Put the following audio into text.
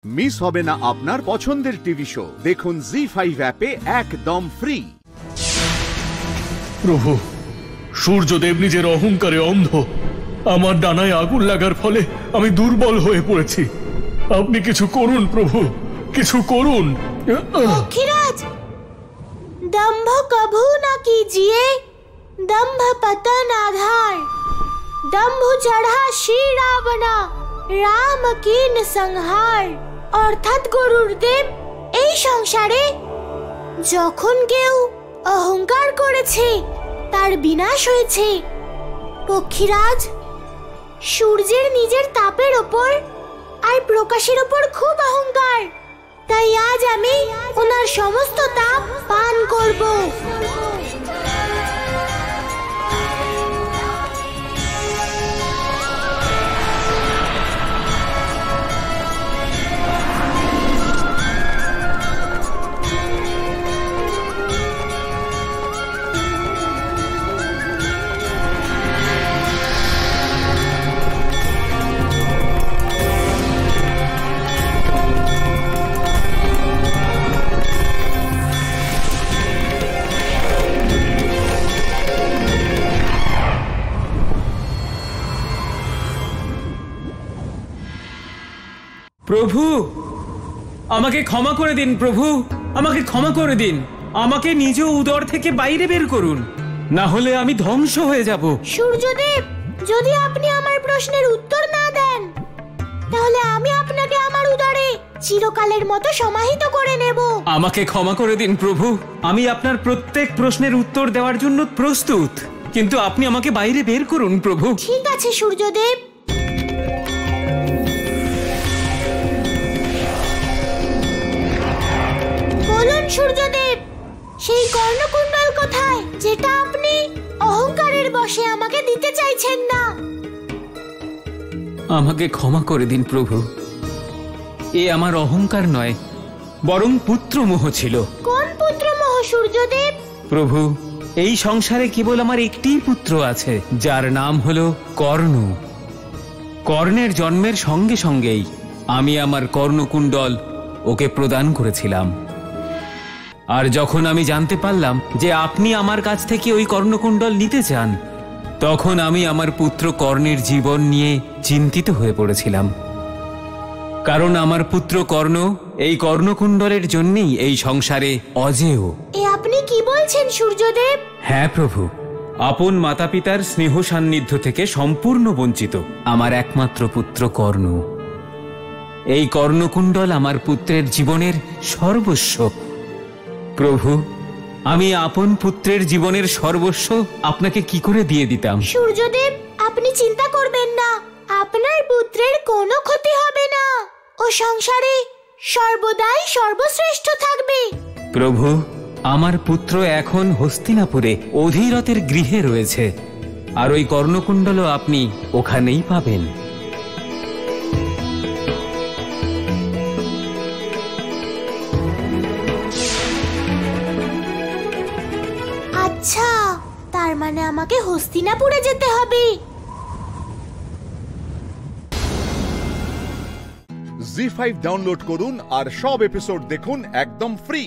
Miss হবে না আপনার পছন্দের টিভি শো। দেখুন জি5 অ্যাপে একদম ফ্রি। প্রভু, সূর্যদেব নিজের অহংকারে অন্ধ। আমার ডানায় আগুন লাগার ফলে আমি দুর্বল হয়ে পড়েছি। আপনি কিছু করুন প্রভু, কিছু করুন। पक्षीराज, दंभ कभू न कीजिए, दंभ पतन आधार। दंभ चढ़ा श्री रावणा, राम कीन संहार। অর্থাৎ গরুড়দেব, এই সংসারে যখন কেউ অহংকার করেছে তার বিনাশ হয়েছে। পক্ষীরাজ, সূর্যের নিজের তাপের ওপর আর প্রকাশের ওপর খুব অহংকার, তাই আজ আমি ওনার সমস্ত তাপ পান করব। প্রভু, আমাকে ক্ষমা করে দিন। প্রভু, আমাকে ক্ষমা করে দিন। আমাকে নিজ উদর থেকে বাইরে বের করুন, না হলে আমি ধ্বংস হয়ে যাব। সূর্যদেব, যদি আপনি আমার প্রশ্নের উত্তর না দেন তাহলে আমি আপনাকে আমার উদরে চিরকালের মতো সমাহিত করে নেব। আমাকে ক্ষমা করে দিন প্রভু। আমি আপনার প্রত্যেক প্রশ্নের উত্তর দেওয়ার জন্য প্রস্তুত, কিন্তু আপনি আমাকে বাইরে বের করুন প্রভু। ঠিক আছে সূর্যদেব। বলুন সূর্যদেব, সেই কর্ণকুণ্ডল কোথায় যেটা আপনি অহংকারের বশে আমাকে দিতে চাইছেন না? আমাকে ক্ষমা করে দিন প্রভু। এ আমার অহংকার নয়, বরং পুত্রমোহ ছিল। কোন পুত্রমোহ সূর্যদেব? প্রভু, এই সংসারে কেবল আমার একটিই পুত্র আছে, যার নাম হলো কর্ণ। কর্ণের জন্মের সঙ্গে সঙ্গেই আমি আমার কর্ণকুণ্ডল ওকে প্রদান করেছিলাম। আর যখন আমি জানতে পারলাম যে আপনি আমার কাছ থেকে ওই কর্ণকুণ্ডল নিতে চান, তখন আমি আমার পুত্র কর্ণের জীবন নিয়ে চিন্তিত হয়ে পড়েছিলাম। কারণ আমার পুত্র কর্ণ এই কর্ণকুণ্ডলের জন্যই এই সংসারে অজেয়। এ আপনি কি বলছেন সূর্যদেব? হ্যাঁ প্রভু, আপন মাতা পিতার স্নেহ সান্নিধ্য থেকে সম্পূর্ণ বঞ্চিত আমার একমাত্র পুত্র কর্ণ। এই কর্ণকুণ্ডল আমার পুত্রের জীবনের সর্বস্ব। প্রভু, আমি আপন পুত্রের জীবনের সর্বস্ব আপনাকে কি করে দিয়ে দিতাম? সূর্যদেব, আপনি চিন্তা করবেন না, আপনার পুত্রের কোনো ক্ষতি হবে না। ও সংসারে সর্বদাই সর্বশ্রেষ্ঠ থাকবে। প্রভু, আমার পুত্র এখন হস্তিনাপুরে অধীরথের গৃহে রয়েছে, আর ওই কর্ণকুণ্ডলও আপনি ওখানেই পাবেন। আচ্ছা, তার মানে আমাকে হস্তিনাপুরে যেতে হবে। জি5 ডাউনলোড করুন আর সব এপিসোড দেখুন একদম ফ্রি।